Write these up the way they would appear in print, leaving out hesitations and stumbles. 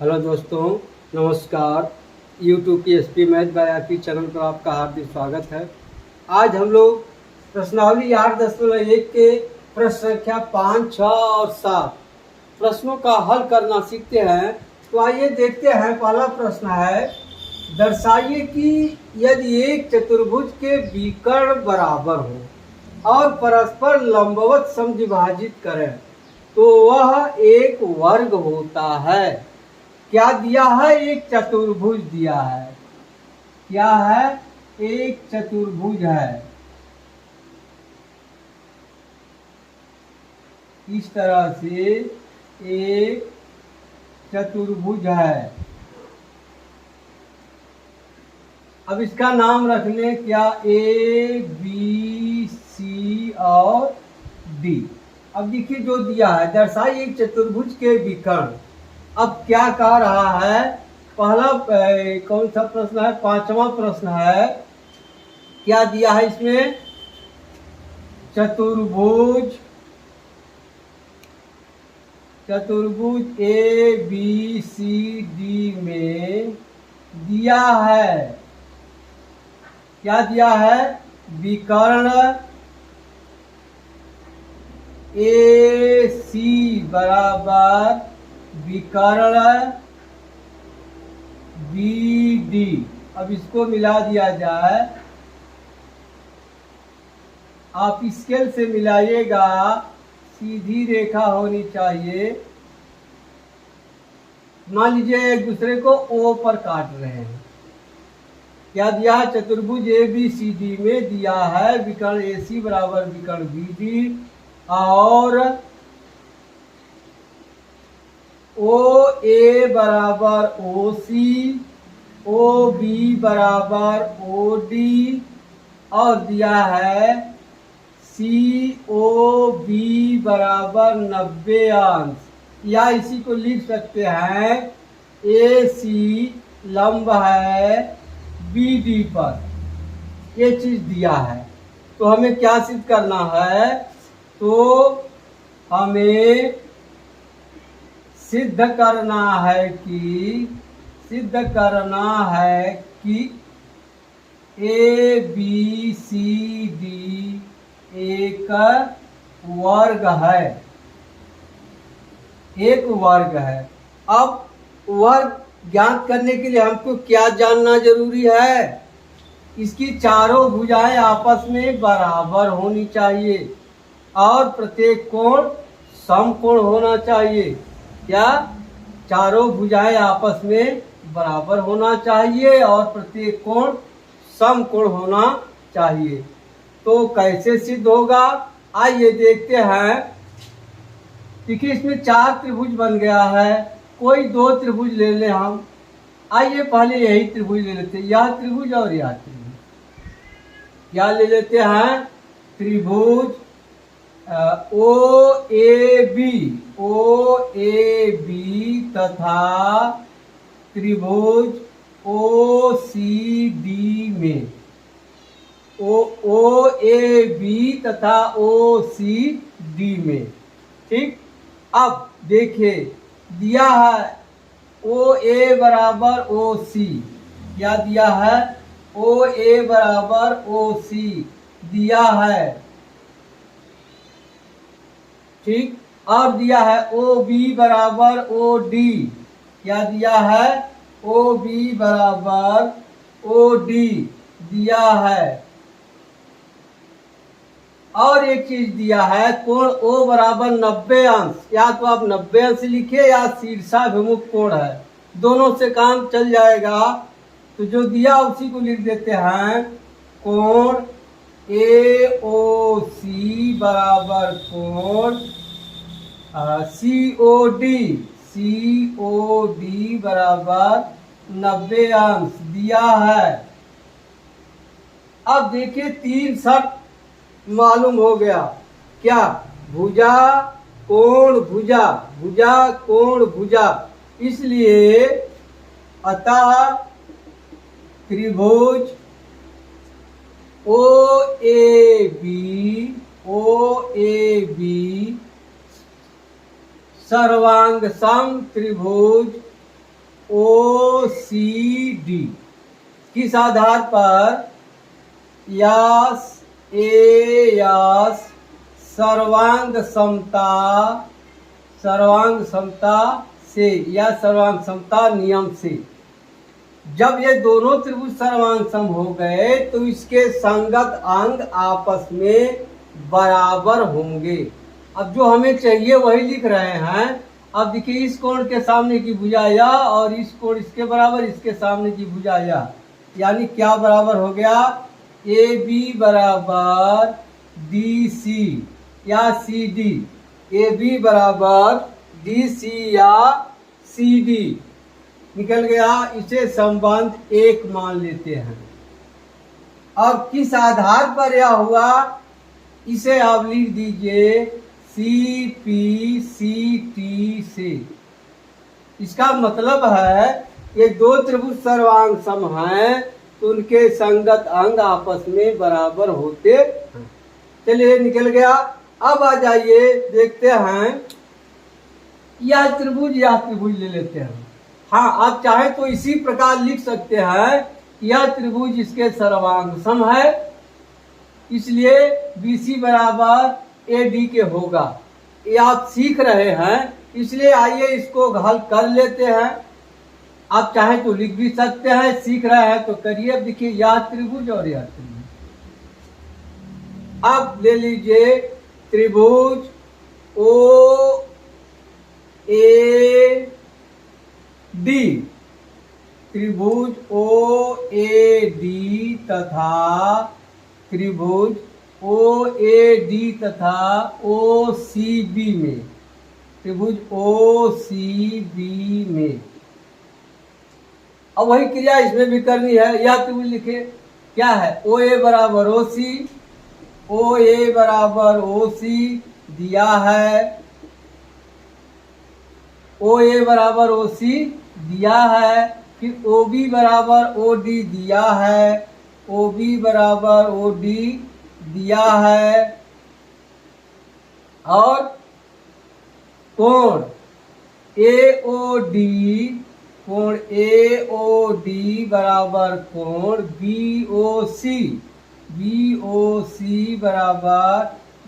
Hello दोस्तों, नमस्कार। YouTube की SP math by RP channel पर आपका हार्दिक स्वागत है। आज हम लोग प्रश्नावली 8.1 के प्रश्न संख्या 5, 6 और 7 प्रश्नों का हल करना सीखते हैं। तो आइए देखते हैं। पहला प्रश्न है, दर्शाइए कि यदि एक चतुर्भुज के विकर्ण बराबर हो और परस्पर लंबवत समद्विभाजित करें तो वह एक वर्ग होता है। क्या दिया है? एक चतुर्भुज दिया है। क्या है? एक चतुर्भुज है। इस तरह से एक चतुर्भुज है। अब इसका नाम रख लें क्या? ए, बी, सी और डी। अब देखिए जो दिया है, दर्शाइए एक चतुर्भुज के विकर्ण। अब क्या कह रहा है? पहला कौन सा प्रश्न है? पांचवा प्रश्न है। क्या दिया है इसमें? चतुर्भुज ए बी सी डी में दिया है। क्या दिया है? विकर्ण ए सी बराबर विकर्ण बी डी। अब इसको मिला दिया जाए। आप स्केल से मिलाइएगा, सीधी रेखा होनी चाहिए। मान लीजिए एक दूसरे को ओ पर काट रहे हैं। क्या दिया है? चतुर्भुज ए बी सी डी में दिया है विकर्ण ए सी बराबर विकर्ण बी डी और ओ ए बराबर ओ सी, ओ बी बराबर ओ डी और दिया है सी ओ बी बराबर 90 अंश। या इसी को लिख सकते हैं ए सी लंब है बी डी पर। ये चीज दिया है। तो हमें क्या सिद्ध करना है? तो हमें सिद्ध करना है कि ए बी सी डी एक वर्ग है। एक वर्ग है। अब वर्ग ज्ञात करने के लिए हमको क्या जानना जरूरी है? इसकी चारों भुजाएं आपस में बराबर होनी चाहिए और प्रत्येक कोण समकोण होना चाहिए। क्या? चारों भुजाएं आपस में बराबर होना चाहिए और प्रत्येक कोण समकोण होना चाहिए। तो कैसे सिद्ध होगा? आइए देखते हैं। देखिए इसमें 4 त्रिभुज बन गया है। कोई 2 त्रिभुज ले लें हम। आइए पहले यही त्रिभुज ले लेते हैं, यह त्रिभुज और यह त्रिभुज। क्या ले लेते हैं? त्रिभुज ओ ए बी तथा त्रिभुज ओ सी डी में। ओ ए बी तथा ओ सी डी में। ठीक। अब देखिए दिया है ओ ए बराबर ओ सी। क्या दिया है? ओ ए बराबर ओ सी दिया है। ठीक। और दिया है ओ बी बराबर ओ डी। क्या दिया है? ओ बी बराबर ओ डी दिया है। और एक चीज दिया है, कोण O बराबर 90 अंश। या तो आप 90 अंश लिखिए या शीर्षाभिमुख कोण है, दोनों से काम चल जाएगा। तो जो दिया उसी को लिख देते हैं। कोण ए ओ सी बराबर कोण सी ओ डी बराबर 90 अंश दिया है। अब देखिए 3 शर्त मालूम हो गया। क्या? भुजा कोण भुजा, भुजा कोण भुजा। इसलिए अतः त्रिभुज ओ ए बी सर्वांग सम त्रिभुज OCD किस आधार पर? यस ए यस सर्वांग समता से या सर्वांग समता नियम से। जब ये दोनों त्रिभुज सर्वांग सम हो गए तो इसके संगत अंग आपस में बराबर होंगे। अब जो हमें चाहिए वही लिख रहे हैं। अब देखिए, इस कोण के सामने की भुजा या और इस कोण इसके बराबर, इसके सामने की भुजा या, यानी क्या बराबर हो गया? AB बराबर DC या CD, AB बराबर DC या CD निकल गया। इसे संबंध एक मान लेते हैं। अब किस आधार पर यह हुआ, इसे आप लिख दीजिए CPCT से। इसका मतलब है ये दो त्रिभुज सर्वांग सम हैं तो उनके संगत अंग आपस में बराबर होते हैं। चलिए, निकल गया। अब आ जाइए, देखते हैं यह त्रिभुज ले लेते हैं। हाँ, आप चाहे तो इसी प्रकार लिख सकते हैं, यह त्रिभुज इसके सर्वांग सम है, इसलिए BC बराबर AD के होगा। ये आप सीख रहे हैं, इसलिए आइए इसको हल कर लेते हैं। आप चाहे तो लिख भी सकते हैं, सीख रहे हैं तो करिए। अब देखिए, यह त्रिभुज और यह त्रिभुज। अब ले लीजिए त्रिभुज OAD, त्रिभुज OAD तथा त्रिभुज OAD तथा OCB में, त्रिभुज OCB में। अब वही क्रिया इसमें भी करनी है। यह त्रिभुज लिखे, क्या है? OA बराबर OC, OA बराबर OC दिया है, OA बराबर OC दिया है, फिर OB बराबर OD दिया है, OB बराबर OD दिया है, और कोण AOD बराबर कोण BOC बराबर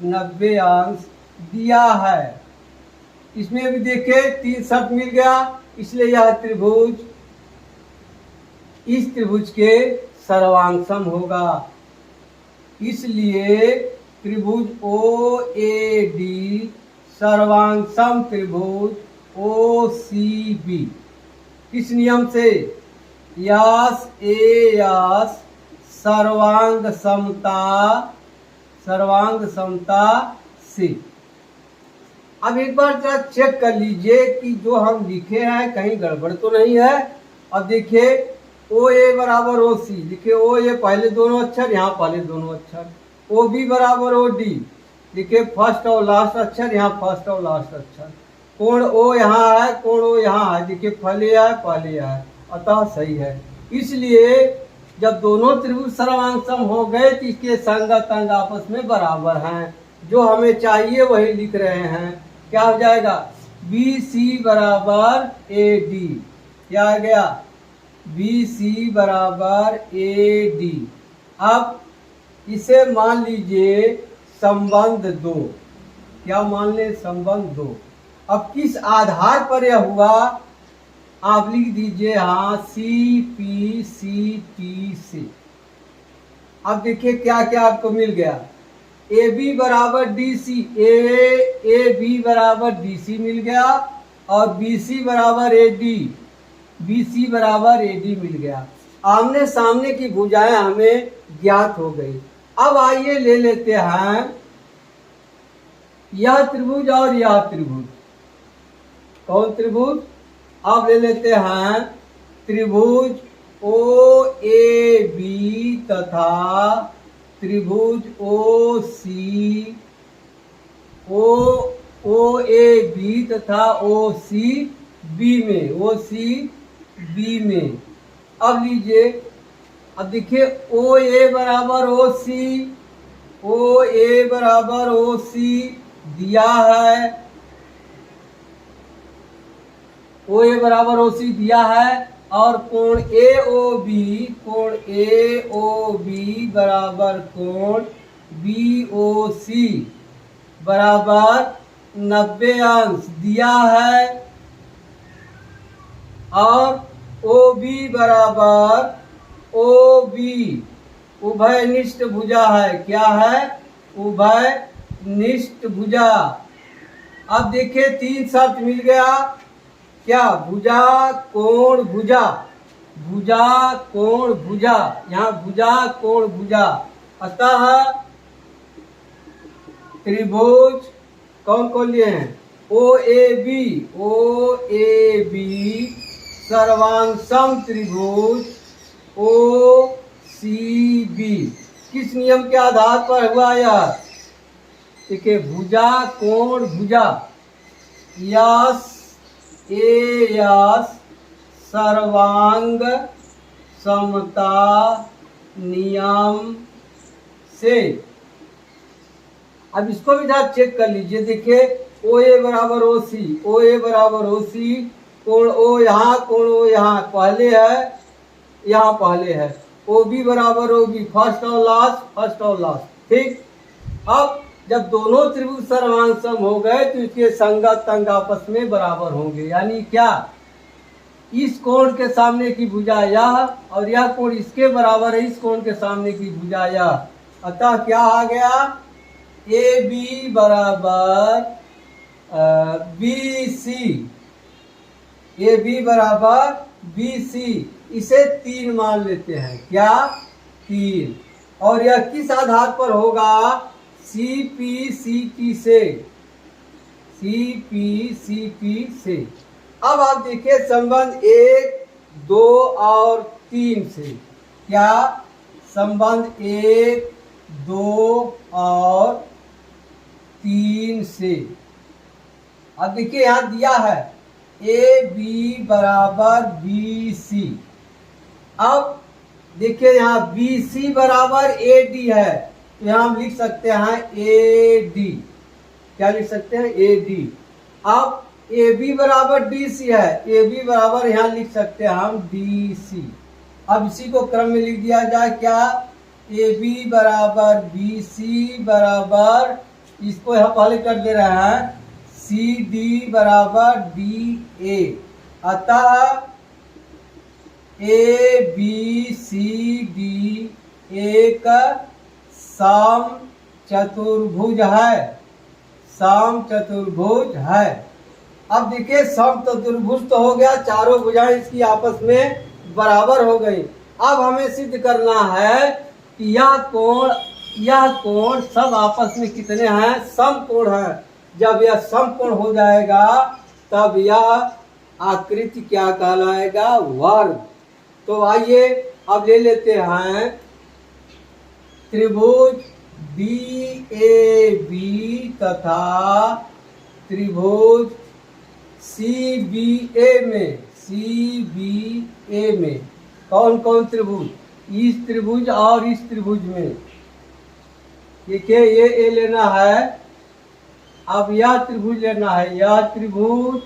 90 अंश दिया है। इसमें भी देखे 3 शर्त मिल गया, इसलिए यह त्रिभुज इस त्रिभुज के सर्वांग सम होगा। इसलिए त्रिभुज OAD सर्वांग सम त्रिभुज OCB किस नियम से? यस ए यस सर्वांग समता से। अब एक बार जरा चेक कर लीजिए कि जो हम लिखे हैं कहीं गड़बड़ तो नहीं है। अब देखिए, OA बराबर OC लिखे, OA पहले दोनों अक्षर, यहाँ पहले दोनों अक्षर। OB बराबर OD लिखे, फर्स्ट और लास्ट अक्षर, यहाँ फर्स्ट और लास्ट अक्षर। कोण O यहाँ है, कोण O यहाँ है, देखिए पहले है, अतः सही है। इसलिए जब दोनों त्रिभुज सर्वांग सम हो गए तो इसके संगत अंग आपस में बराबर हैं। जो हमें चाहिए वही लिख रहे हैं। क्या हो जाएगा? BC बराबर AD, क्या आ गया? BC बराबर AD। अब इसे मान लीजिए संबंध 2। क्या मान ले? संबंध 2। अब किस आधार पर यह हुआ, आप लिख दीजिए, हाँ, CPCT से। अब देखिए क्या क्या आपको मिल गया। AB बराबर DC, AB बराबर DC मिल गया, और BC बराबर AD मिल गया। आमने सामने की भुजाएं हमें ज्ञात हो गई। अब आइए ले लेते हैं यह त्रिभुज और यह त्रिभुज। कौन त्रिभुज? अब ले लेते हैं त्रिभुज OAB तथा त्रिभुज OAB तथा OCB में। अब लीजिए, अब देखिए, OA बराबर OC दिया है, ओ ए बराबर ओ सी दिया है, और कोण ए ओ बी बराबर कोण बी ओ सी बराबर 90 अंश दिया है, और ओ बी बराबर ओ बी उभयनिष्ठ भुजा है। क्या है? उभयनिष्ठ भुजा। अब देखिए 3 शर्त मिल गया। क्या? भुजा कोण भुजा, भुजा कोण भुजा, यहाँ भुजा कोण भुजा। अतः त्रिभुज कौन कौन लिए हैं? ओ ए बी सर्वांग सम त्रिभुज ओ सी बी किस नियम के आधार पर हुआ यह? देखिए भुजा कोण भुजा, यस ए यस सर्वांग समता नियम से। अब इसको भी जरा चेक कर लीजिए। देखिए ओ ए बराबर ओ सी, कोण ओ यहाँ, कोण ओ यहाँ पहले है, यहाँ पहले है। ओ बी बराबर ओ बी, फर्स्ट और लास्ट। ठीक। अब जब दोनों त्रिभुज सर्वांग सम हो गए तो इसके संगत अंग आपस में बराबर होंगे। यानी क्या? इस कोण के सामने की भुजा यह, और यह कोण इसके बराबर है इस कोण के सामने की भुजा यह। अतः क्या आ गया? ए बी बराबर बी सी, ए बी बराबर बी सी। इसे 3 मान लेते हैं। क्या? 3। और यह किस आधार पर होगा? सी पी सी पी से। अब आप देखिए संबंध 1, 2 और 3 से। क्या? संबंध 1, 2 और 3 से। अब देखिए यहाँ दिया है ए बी बराबर बी सी। अब देखिए यहाँ बी सी बराबर ए डी है, तो यहाँ हम लिख सकते हैं ए डी। क्या लिख सकते हैं? A D. अब ए बी बराबर डी सी है, ए बी बराबर यहाँ लिख सकते हैं हम डी सी। अब इसी को क्रम में लिख दिया जाए। क्या? ए बी बराबर बी सी बराबर, इसको यहाँ पहले कर दे रहे हैं, सी डी बराबर डी ए। अतः ए बी सी डी एक सम चतुर्भुज है। अब देखिए सम चतुर्भुज तो हो गया, चारों भुजाएं इसकी आपस में बराबर हो गई। अब हमें सिद्ध करना है कि यह कोण सब आपस में कितने हैं? समकोण हैं। जब यह समकोण हो जाएगा तब यह आकृति क्या कहलाएगा? वर्ग। तो आइए अब ले लेते हैं त्रिभुज डी ए बी तथा त्रिभुज सी बी ए में कौन कौन त्रिभुज? इस त्रिभुज और इस त्रिभुज में। देखिए ये ए लेना है। अब यह त्रिभुज लेना है, यह त्रिभुज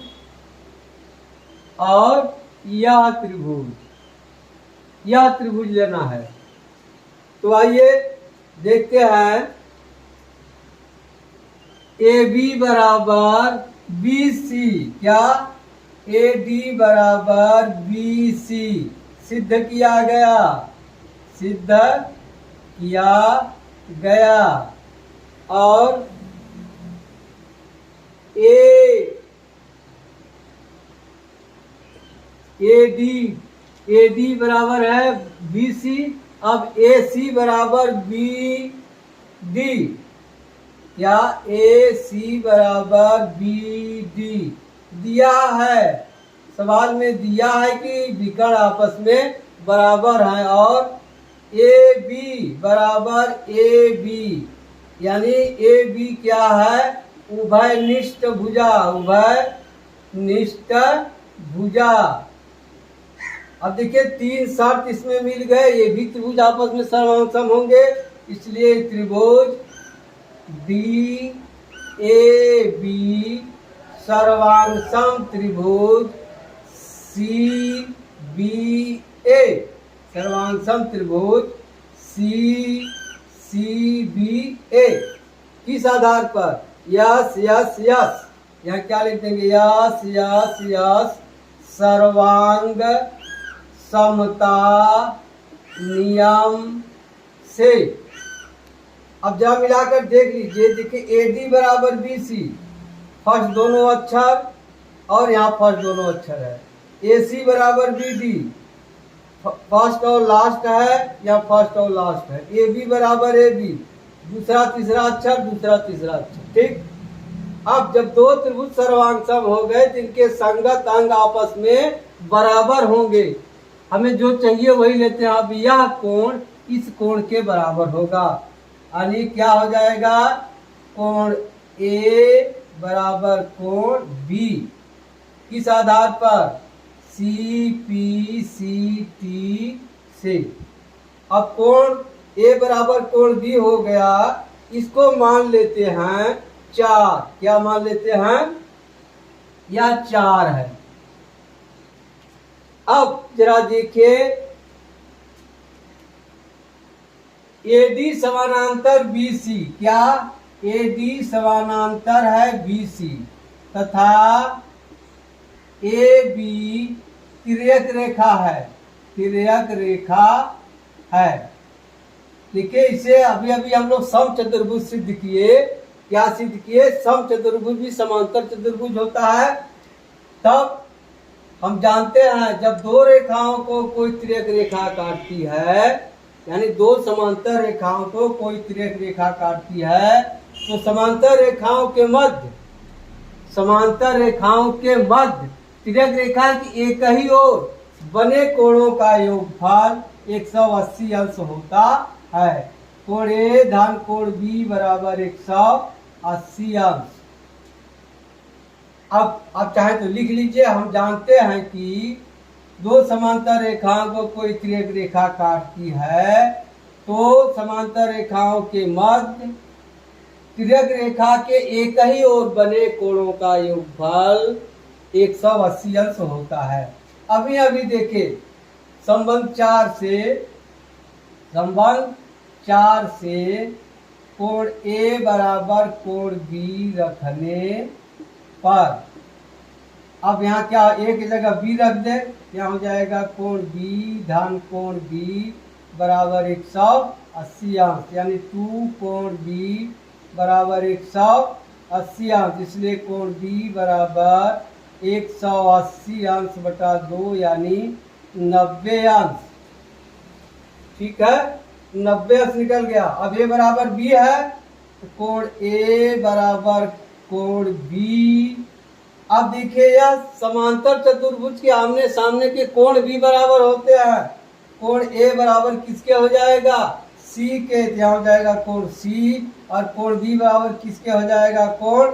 और यह त्रिभुज लेना है। तो आइए देखते हैं। ए बी बराबर बी सी। क्या? ए डी बराबर बी सी सिद्ध किया गया। और ए डी बराबर है बी सी। अब ए सी बराबर बी डी। या ए सी बराबर बी डी दिया है, सवाल में दिया है कि विकर्ण आपस में बराबर हैं। और ए बी बराबर ए बी, यानी ए बी क्या है? उभयनिष्ठ भुजा। अब देखिए 3 शर्त इसमें मिल गए। ये भी त्रिभुज आपस में सर्वांग होंगे, इसलिए त्रिभुज डी ए बी सर्वांग सम त्रिभुज सी बी ए, सर्वांग सम त्रिभुज सी बी ए किस आधार पर? यस यस यस, यहाँ क्या लिख देंगे? यस यस यस सर्वांग समता नियम से। अब जरा मिलाकर देख लीजिए, देखिए AD बराबर BC, फर्स्ट दोनों अक्षर और यहाँ फर्स्ट दोनों अक्षर है। AC बराबर BD, फर्स्ट और लास्ट है या फर्स्ट और लास्ट है। AB बराबर AB, दूसरा तीसरा अक्षर, दूसरा तीसरा अक्षर। ठीक, अब जब दो त्रिभुज सर्वांग सम हो गए तो इनके संगत अंग आपस में बराबर होंगे। हमें जो चाहिए वही लेते हैं। अब यह कोण इस कोण के बराबर होगा, यानी क्या हो जाएगा? कोण A बराबर कोण B किस आधार पर? CPCT से। अब कोण A बराबर कोण B हो गया, इसको मान लेते हैं 4। क्या मान लेते हैं? यह 4 है। अब जरा देखिए, AD समानांतर BC, क्या AD समानांतर है BC तथा AB तिर्यक रेखा है, तिर्यक रेखा है। देखिए, इसे अभी अभी हम लोग सम चतुर्भुज सिद्ध किए। क्या सिद्ध किए? सम चतुर्भुज भी समांतर चतुर्भुज होता है। तब हम जानते हैं जब दो रेखाओं को कोई तिर्यक रेखा काटती है, यानी दो समांतर रेखाओं को कोई तिर्यक रेखा काटती है, तो समांतर रेखाओं के मध्य, समांतर रेखाओं के मध्य तिर्यक रेखा की एक ही ओर बने कोणों का योगफल 180 अंश होता है। कोण A धन कोण B बराबर 180 अंश। अब चाहे तो लिख लीजिए। हम जानते हैं कि दो समांतर रेखाओं को कोई तिर्यक रेखा काटती है, तो समांतर रेखाओं के मध्य तिर्यक रेखा के एक ही ओर बने कोणों का योगफल 180 अंश होता है। अभी अभी देखिए, संबंध 4 से कोण A बराबर कोण B रखने पर, अब यहाँ क्या A की जगह B रख दे, यहाँ हो जाएगा कोण B धन कोण B बराबर 180 अंश, यानी 2 कोण B बराबर 180 अंश। इसलिए कोण B बराबर 180 अंश बटा 2 यानी 90 अंश। ठीक है, 90 अंश निकल गया। अब A बराबर B है, तो कोण A बराबर कोण B। अब देखिए, यह समांतर चतुर्भुज के आमने सामने के कोण भी बराबर होते हैं। कोण A बराबर किसके हो जाएगा? C के, यहाँ हो जाएगा कोण C, और कोण B बराबर किसके हो जाएगा? कोण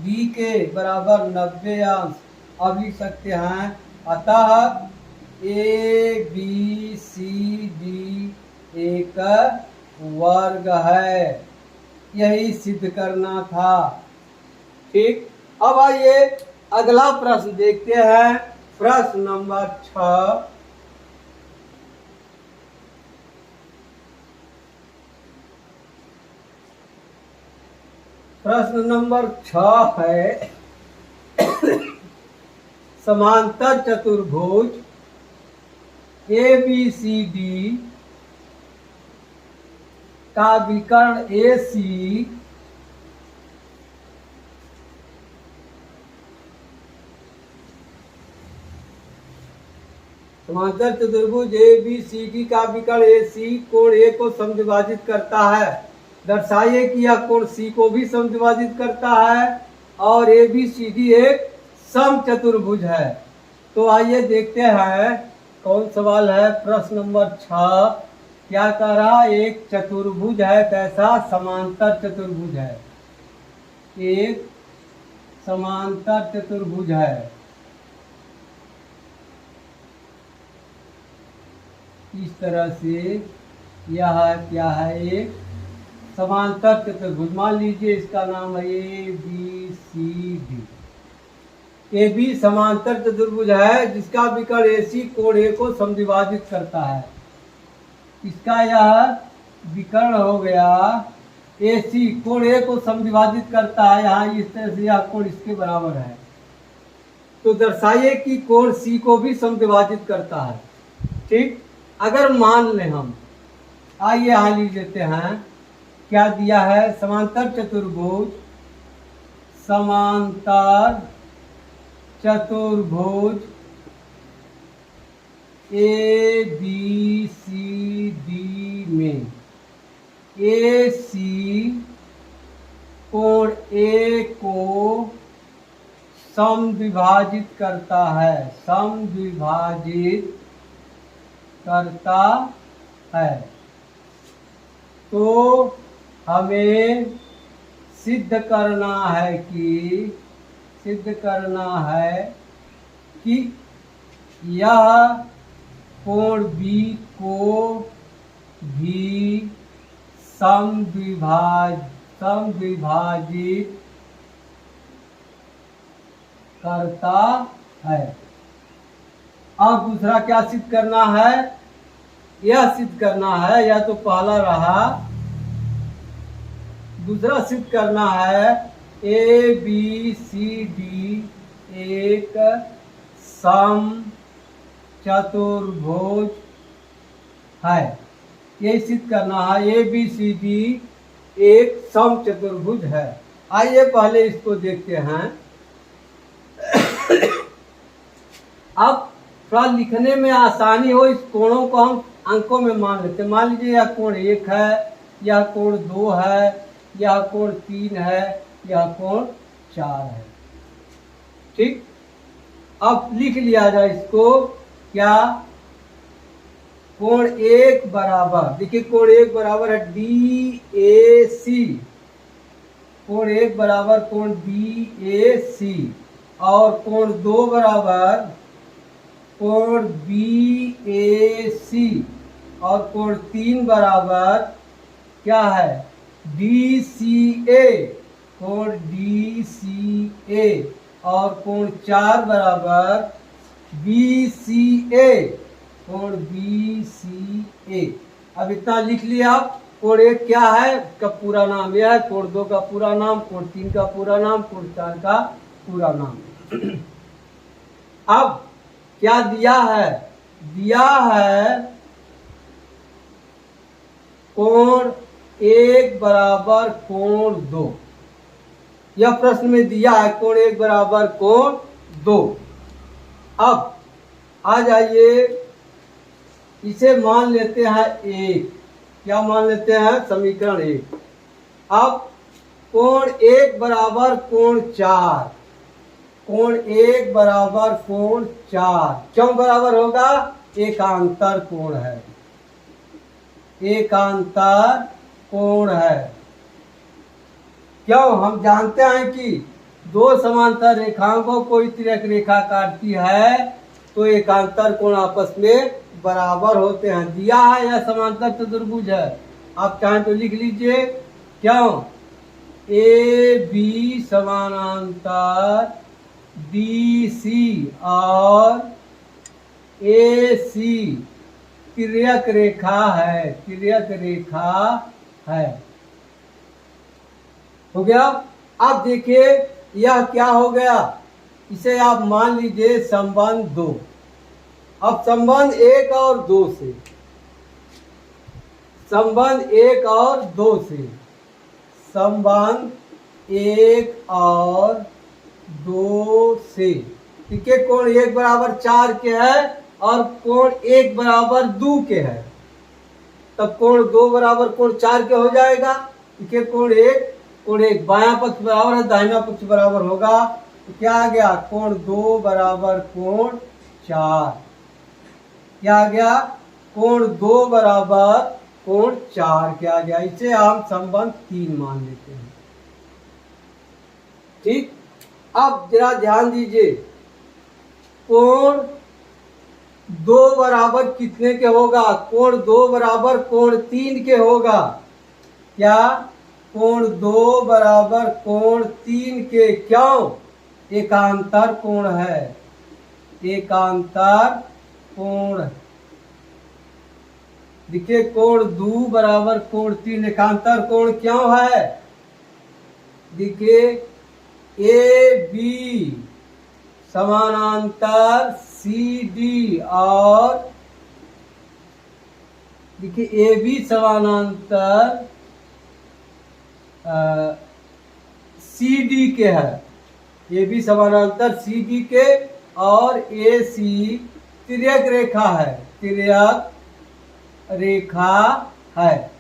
B के बराबर 90 अंश। अब लिख सकते हैं, अतः ABCD एक वर्ग है। यही सिद्ध करना था। ठीक, अब आइए अगला प्रश्न देखते हैं। प्रश्न नंबर 6। प्रश्न नंबर 6 है, समांतर चतुर्भुज ABCD का विकर्ण AC समांतर चतुर्भुज ABCD का विकर्ण AC कोण A को समद्विभाजित करता है। दर्शाइए कि यह कोण C को भी समद्विभाजित करता है और ABCD एक सम चतुर्भुज है। तो आइए देखते हैं कौन सवाल है। प्रश्न नंबर 6 क्या कह रहा? एक चतुर्भुज है, कैसा? समांतर चतुर्भुज है। एक समांतर चतुर्भुज है। इस तरह से यह क्या है? एक समांतर चतुर्भुज। मान लीजिए इसका नाम है ABCD। ए बी समांतर चतुर्भुज है जिसका विकर्ण AC कोण A को समद्विभाजित करता है। इसका यह विकर्ण हो गया AC कोण A को समद्विभाजित करता है। यहाँ इस तरह से यह कोण इसके बराबर है, तो दर्शाइए कि कोण C को भी समद्विभाजित करता है। ठीक, अगर मान लें हम, आइए यहाँ लिख लेते हैं, क्या दिया है, समांतर चतुर्भुज, समांतर चतुर्भुज ABCD में AC कोण A को समद्विभाजित करता है, समद्विभाजित करता है। तो हमें सिद्ध करना है कि यह कोण B को भी समद्विभाजित करता है। और दूसरा क्या सिद्ध करना है, यह सिद्ध करना है, यह तो पहला रहा, दूसरा सिद्ध करना है ABCD एक समचतुर्भुज है। ये सिद्ध करना है ABCD एक समचतुर्भुज है। आइए पहले इसको देखते हैं। अब थोड़ा लिखने में आसानी हो, इस कोणों को हम अंकों में मान लेते हैं। मान लीजिए यह कोण 1 है, यह कोण 2 है, यह कोण 3 है, यह कोण 4 है। ठीक, अब लिख लिया जाए इसको, क्या, कोण 1 बराबर, देखिए कोण 1 बराबर है DAC, कोण 1 बराबर कोण DAC, और कोण 2 बराबर कोण BAC, और कोण 3 बराबर क्या है, DCA, कोण DCA, और कोण 4 बराबर BCA, कोण BCA। अब इतना लिख लिया। कोण 1 क्या है, का पूरा नाम यह है, कोण 2 का पूरा नाम, कोण 3 का पूरा नाम, कोण 4 का पूरा नाम। अब क्या दिया है, दिया है कोण 1 बराबर कोण 2, यह प्रश्न में दिया है कोण 1 बराबर कोण 2। अब आ जाइए, इसे मान लेते हैं 1, क्या मान लेते हैं, समीकरण 1। अब कोण 1 बराबर कोण 4, कोण 1 बराबर कोण 4 क्यों बराबर होगा, एकांतर कोण है, एकांतर कोण है। क्यों, हम जानते हैं कि दो समांतर रेखाओं को कोई तिर्यक रेखा काटती है तो एकांतर कोण आपस में बराबर होते हैं। दिया है यह समांतर चतुर्भुज है, आप चाहें तो लिख लीजिए, क्यों, AB समानांतर BC और AC तिर्यक रेखा है, तिर्यक रेखा है। हो गया। अब देखिए यह क्या हो गया, इसे आप मान लीजिए संबंध 2। अब संबंध 1 और 2 से, संबंध 1 और 2 से, संबंध 1 और 2 से, ठीक है, कोण 1 बराबर 4 के है और कोण 1 बराबर 2 के है, तब कोण 2 बराबर कोण 4 के हो जाएगा। ठीक है, कोण 1 बायां पक्ष बराबर है, दाहिना पक्ष बराबर होगा, तो क्या आ गया, कोण 2 बराबर कोण 4, क्या आ गया, कोण 2 बराबर कोण 4 क्या आ गया। इसे हम संबंध 3 मान लेते हैं। ठीक, अब जरा ध्यान दीजिए, कोण 2 बराबर कितने के होगा, कोण 2 बराबर कोण 3 के होगा, क्या, कोण 2 बराबर कोण 3 के, क्यों, एकांतर कोण है, एकांतर कोण। देखिए कोण 2 बराबर कोण 3, एकांतर कोण क्यों है? देखिए ए बी समानांतर सी डी और देखिए ए बी समानांतर सी डी के है, ए बी समानांतर सी डी के, और ए सी तिर्यक रेखा है, तिर्यक रेखा है।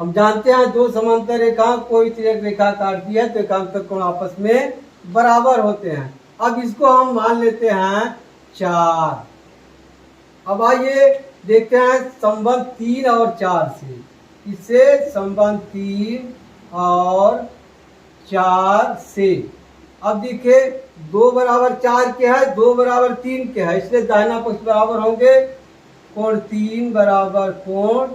हम जानते हैं दो समांतर रेखा कोई तिर्यक रेखा काटती है तो एकांतर कोण आपस में बराबर होते हैं। अब इसको हम मान लेते हैं 4। अब आइए देखते हैं संबंध 3 और 4 से। इससे संबंध 3 और 4 से। अब देखिए 2 बराबर 4 के है, 2 बराबर 3 के है, इसलिए दाहिना पक्ष बराबर होंगे। कोण 3 बराबर कोण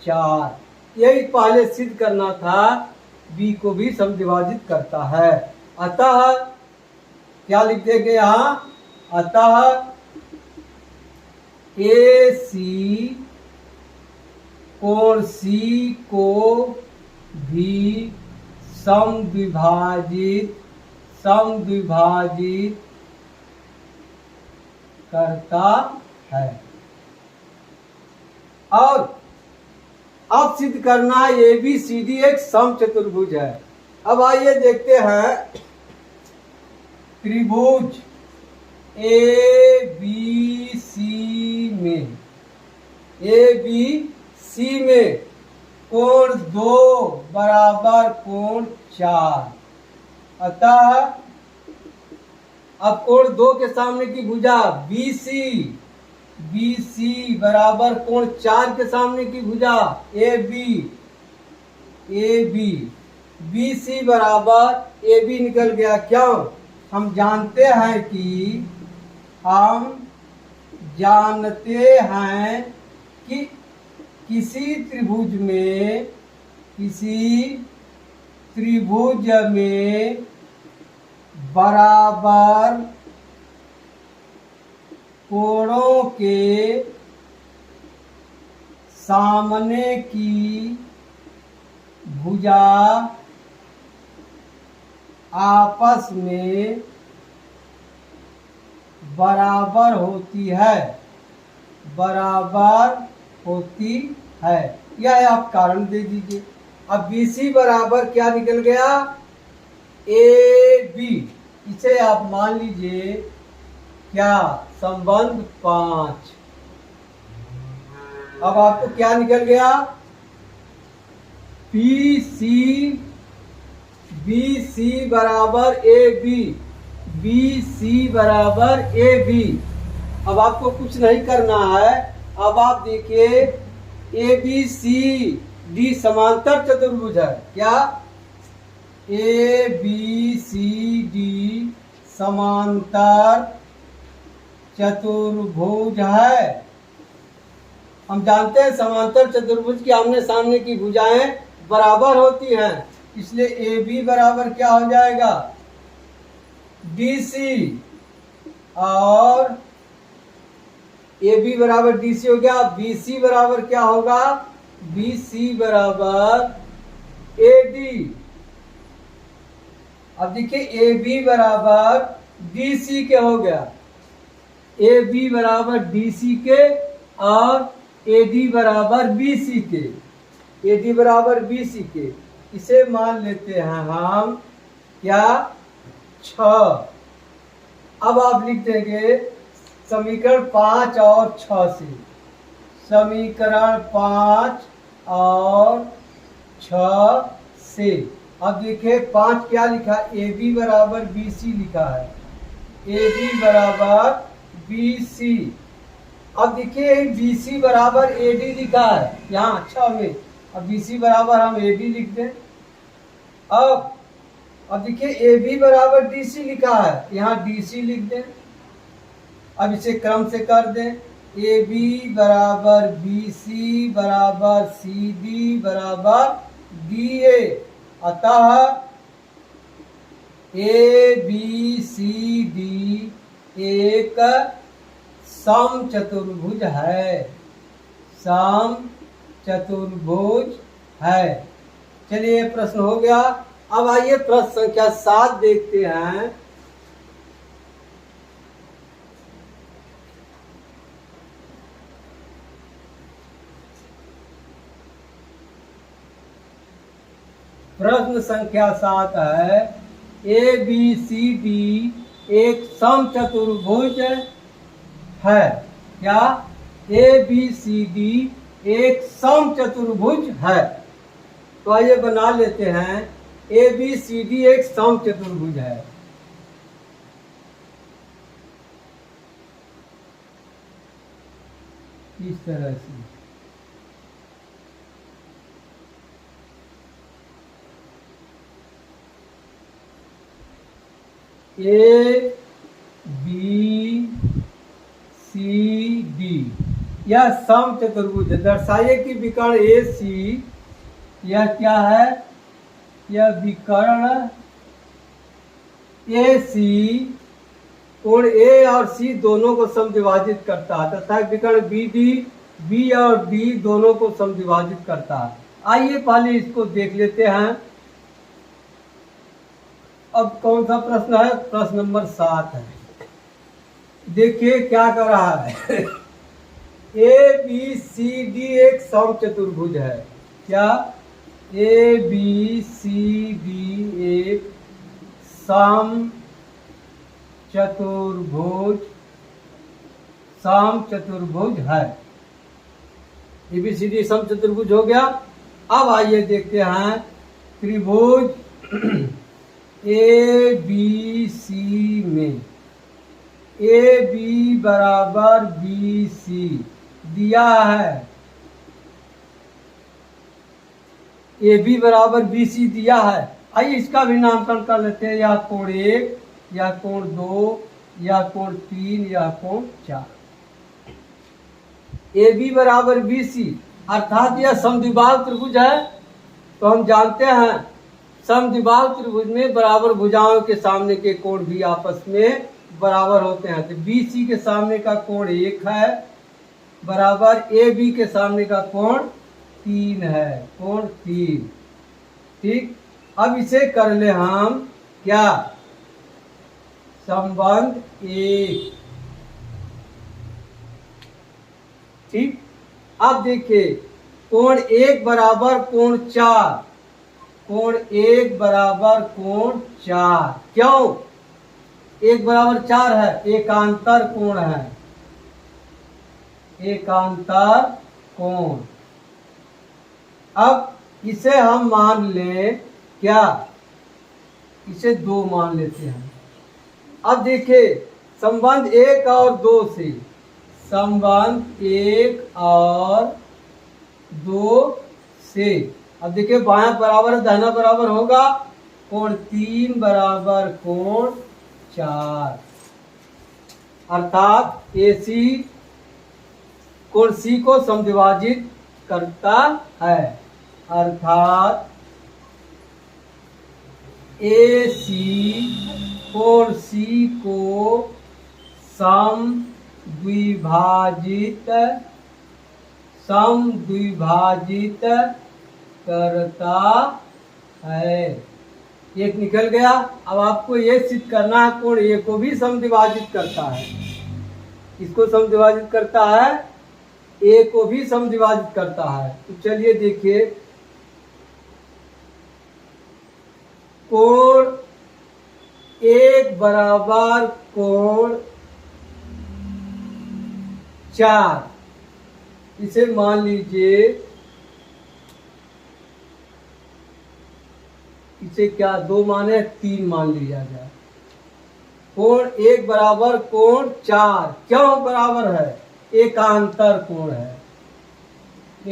4, यही पहले सिद्ध करना था। बी को भी समद्विभाजित करता है। अतः क्या लिख देंगे यहाँ? अतः ए सी कोण सी को भी समद्विभाजित करता है। और अब सिद्ध करना ए बी सी डी एक समचतुर्भुज है। अब आइए देखते हैं त्रिभुज ए बी सी में, ए बी सी में कोण 2 बराबर कोण 4। अतः अब कोण 2 के सामने की भुजा बी सी बराबर कोण 4 के सामने की भुजा ए बी बी सी बराबर ए बी निकल गया। क्यों? हम जानते हैं कि किसी त्रिभुज में बराबर कोणों के सामने की भुजा आपस में बराबर होती है, यह आप कारण दे दीजिए। अब बी सी बराबर क्या निकल गया? A B. इसे आप मान लीजिए क्या? संबंध 5। अब आपको क्या निकल गया? बी सी बराबर ए बी बराबर ए बी। अब आपको कुछ नहीं करना है। अब आप देखिए ए बी सी डी समांतर चतुर्भुज है। क्या? ए बी सी डी समांतर चतुर्भुज है। हम जानते हैं समांतर चतुर्भुज की आमने सामने की भुजाएं बराबर होती हैं, इसलिए ए बी बराबर क्या हो जाएगा? डी सी, और ए बी बराबर डी सी हो गया। बी सी बराबर क्या होगा? बी सी बराबर ए डी। अब देखिए ए बी बराबर डी सी के हो गया, ए बी बराबर डी सी के, और ए डी बराबर बी सी के, ए डी बराबर बी सी के। इसे मान लेते हैं हम क्या? 6। अब आप लिख देंगे समीकरण 5 और 6 से। समीकरण 5 और 6 से। अब देखिए 5 क्या लिखा? ए बी बराबर बी सी लिखा है, ए बी बराबर बी सी। अब देखिए बी सी बराबर ए डी लिखा है यहाँ 6 में। अब बी सी बराबर हम ए डी लिख दें। अब देखिए ए बी बराबर डी सी लिखा है, यहाँ डी सी लिख दें। अब इसे क्रम से कर दें। ए बी बराबर बी सी बराबर सी डी बराबर डी ए। अतः ए बी सी डी एक सम चतुर्भुज है, सम चतुर्भुज है। चलिए ये प्रश्न हो गया। अब आइए प्रश्न संख्या 7 देखते हैं। प्रश्न संख्या 7 है, ए बी सी डी एक सम चतुर्भुज है। क्या? ए बी सी डी एक सम चतुर्भुज है। तो आइए बना लेते हैं, ए बी सी डी एक सम चतुर्भुज है। इस तरह से ए बी सी डी यह सम चतुर्भुज है। दर्शाइए कि विकर्ण ए सी यह क्या है? यह विकर्ण ए सी कोण ए और सी दोनों को समद्विभाजित करता है तथा विकर्ण बी डी बी और डी दोनों को समद्विभाजित करता है। आइए पहले इसको देख लेते हैं। अब कौन सा प्रश्न है? प्रश्न नंबर 7 है। देखिए क्या कर रहा है। ए बी सी डी एक सम चतुर्भुज है। क्या? ए बी सी डी एक सम चतुर्भुज है। ए बी सी डी सम चतुर्भुज हो गया। अब आइए देखते हैं त्रिभुज ए बी सी में ए बी बराबर बी सी दिया है। ए बी बराबर बी सी दिया है। आइए इसका भी नामकरण कर लेते हैं, या कोण 1 या कोण 2 या कोण 3 या कोण 4। ए बी बराबर बी सी अर्थात यह समद्विबाहु त्रिभुज है। तो हम जानते हैं समद्विबाहु त्रिभुज में बराबर भुजाओं के सामने के कोण भी आपस में बराबर होते हैं। तो बी सी के सामने का कोण 1 है बराबर ए बी के सामने का कोण 3 है, कोण 3। ठीक, अब इसे कर ले हम क्या? संबंध 1। ठीक, अब देखिए कोण 1 बराबर कोण 4, कोण 1 बराबर कोण 4। क्यों? 1 बराबर 4 है, एकांतर कोण है, एकांतर कोण। अब इसे हम मान लें क्या? इसे 2 मान लेते हैं। अब देखिए संबंध 1 और 2 से, संबंध 1 और 2 से, अब देखिए बायां बराबर है दाहिना बराबर होगा, कोण 3 बराबर कोण 4 अर्थात ए सी कोण सी को समद्विभाजित करता है। अर्थात ए सी कोण सी को समद्विभाजित करता है। एक निकल गया। अब आपको ये सिद्ध करना है कोण ए को भी समद्विभाजित करता है। इसको समद्विभाजित करता है, ए को भी समद्विभाजित करता है। तो चलिए देखिए कोण 1 बराबर कोण 4, इसे मान लीजिए, इसे क्या 2 माने 3 मान लिया जाए। कोण 1 बराबर कोण 4 क्यों बराबर है? एकांतर कोण है,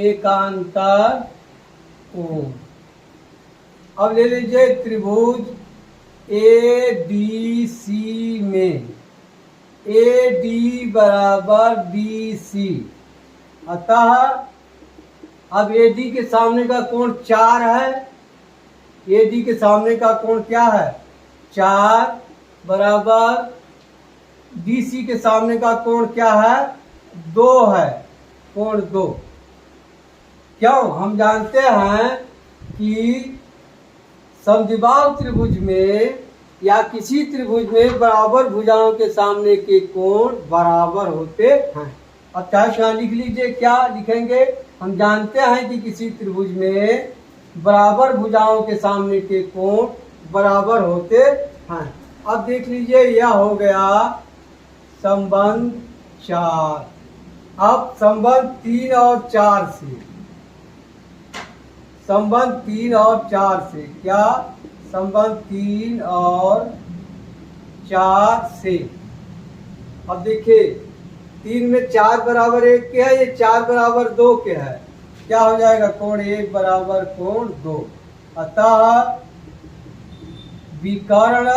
एकांतर कोण। अब ले लीजिए त्रिभुज ए डी सी में ए डी बराबर बी सी, अतः अब ए डी के सामने का कोण 4 है। ए डी के सामने का कोण क्या है? 4 बराबर BC के सामने का कोण क्या है? 2 है, कोण 2। क्यों? हम जानते हैं कि समद्विबाहु त्रिभुज में या किसी त्रिभुज में बराबर भुजाओं के सामने के कोण बराबर होते हैं। अब चाहे यहाँ लिख लीजिए, क्या लिखेंगे? हम जानते हैं कि किसी त्रिभुज में बराबर भुजाओं के सामने के कोण बराबर होते हैं। अब देख लीजिए, यह हो गया संबंध 4। अब संबंध 3 और 4 से, संबंध 3 और 4 से क्या? संबंध 3 और 4 से। अब देखिए, 3 में 4 बराबर 1 के है, ये 4 बराबर 2 के है। क्या हो जाएगा? कोण 1 बराबर कोण 2। अतः विकर्ण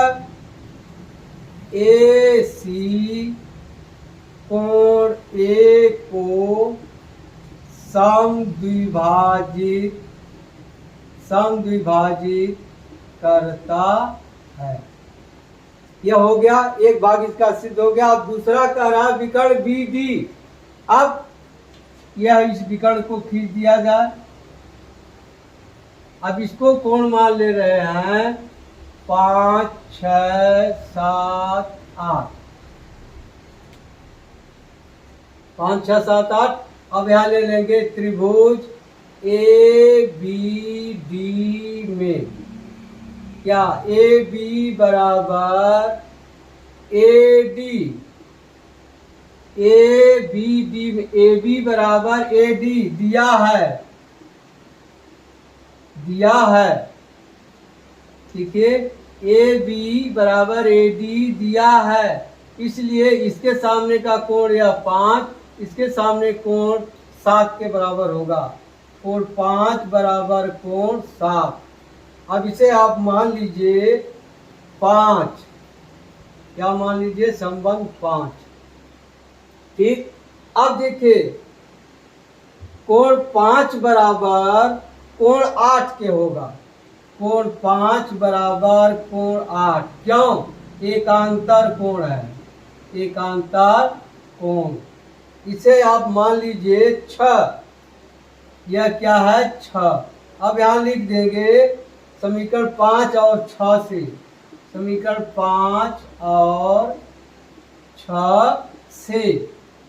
AC कोण A को समद्विभाजित करता है। यह हो गया, एक भाग इसका सिद्ध हो गया। अब दूसरा कह रहा है विकर्ण BD। अब यह इस विकर्ण को खींच दिया जाए। अब इसको कोण मान ले रहे हैं 5, 6, 7, 8। 5, 6, 7, 8। अब यहाँ ले लेंगे त्रिभुज ABD में क्या? AB बराबर AD। ABD में AB बराबर AD दिया है, ठीक है। AB बराबर AD दिया है, इसलिए इसके सामने का कोण यह 5, इसके सामने कोण 7 के बराबर होगा। कोण 5 बराबर कोण 7। अब इसे आप मान लीजिए 5, क्या मान लीजिए? संबंध 5, ठीक। अब देखिए, कोण 5 बराबर कोण 8 के होगा। कोण 5 बराबर कोण 8। क्यों? एकांतर कोण है, एकांतर कोण। इसे आप मान लीजिए 6। यह क्या है? 6। अब यहाँ लिख देंगे समीकरण 5 और 6 से, समीकरण 5 और 6 से।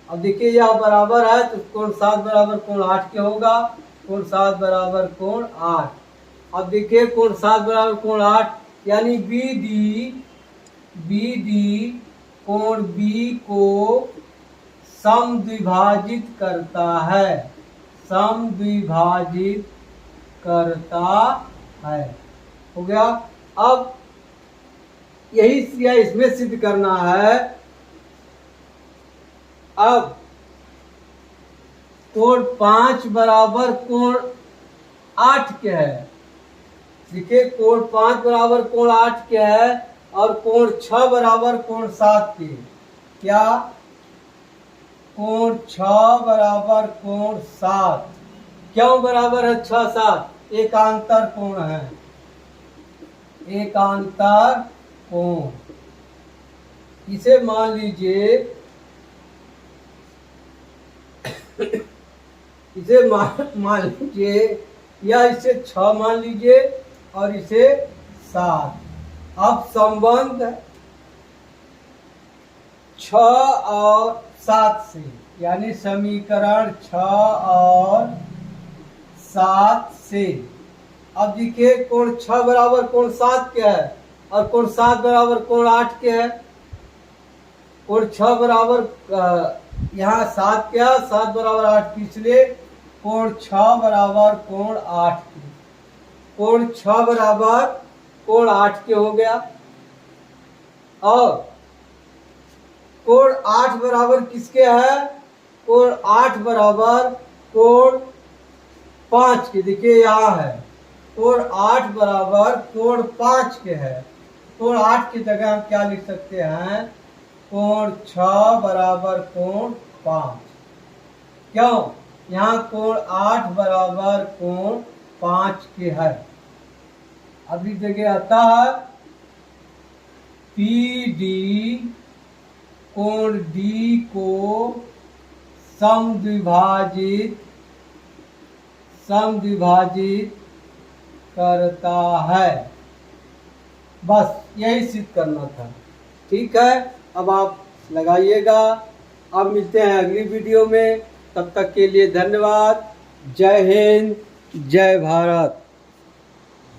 अब देखिए, यह बराबर है तो कोण 7 बराबर कोण 8 के होगा। कोण 7 बराबर कोण 8। अब देखिए, कोण 7 बराबर कोण 8, यानी BD कोण B को समद्विभाजित करता है, समद्विभाजित करता है। हो गया। अब यही इसमें सिद्ध करना है। अब कोण 5 बराबर कोण 8 के है। देखिए, कोण 5 बराबर कोण 8 के है और कोण 6 बराबर कोण 7 के। क्या? कोण 6 बराबर कोण 7। क्यों बराबर है 6, 7? एकांतर कोण है, एकांतर कोण। इसे मान लीजिए, इसे मान लीजिए, या इसे 6 मान लीजिए और इसे 7। अब संबंध 6 और 7 से, यानी समीकरण 6 और 7 से। अब देखिए, कोण 6 बराबर कोण 7 के है और कोण 7 बराबर कोण 8 के है। कोण 6 बराबर यहाँ 7 क्या? 7 बराबर 8 की, इसलिए कोण 6 बराबर कोण 8 के। कोण 6 बराबर कोण 8 के हो गया। और कोण 8 बराबर किसके है? कोण 8 बराबर कोण 5 के। देखिए, यहाँ है कोण 8 बराबर कोण 5 के है। कोण 8 की जगह हम क्या लिख सकते हैं? कोण 6 बराबर कोण 5। क्यों? यहाँ कोण 8 बराबर कोण 5 के है। अब लिख देंगे, अतः PD कोण D को समद्विभाजित करता है। बस यही सिद्ध करना था। ठीक है, अब आप लगाइएगा। अब मिलते हैं अगली वीडियो में, तब तक के लिए धन्यवाद। जय हिंद, जय भारत।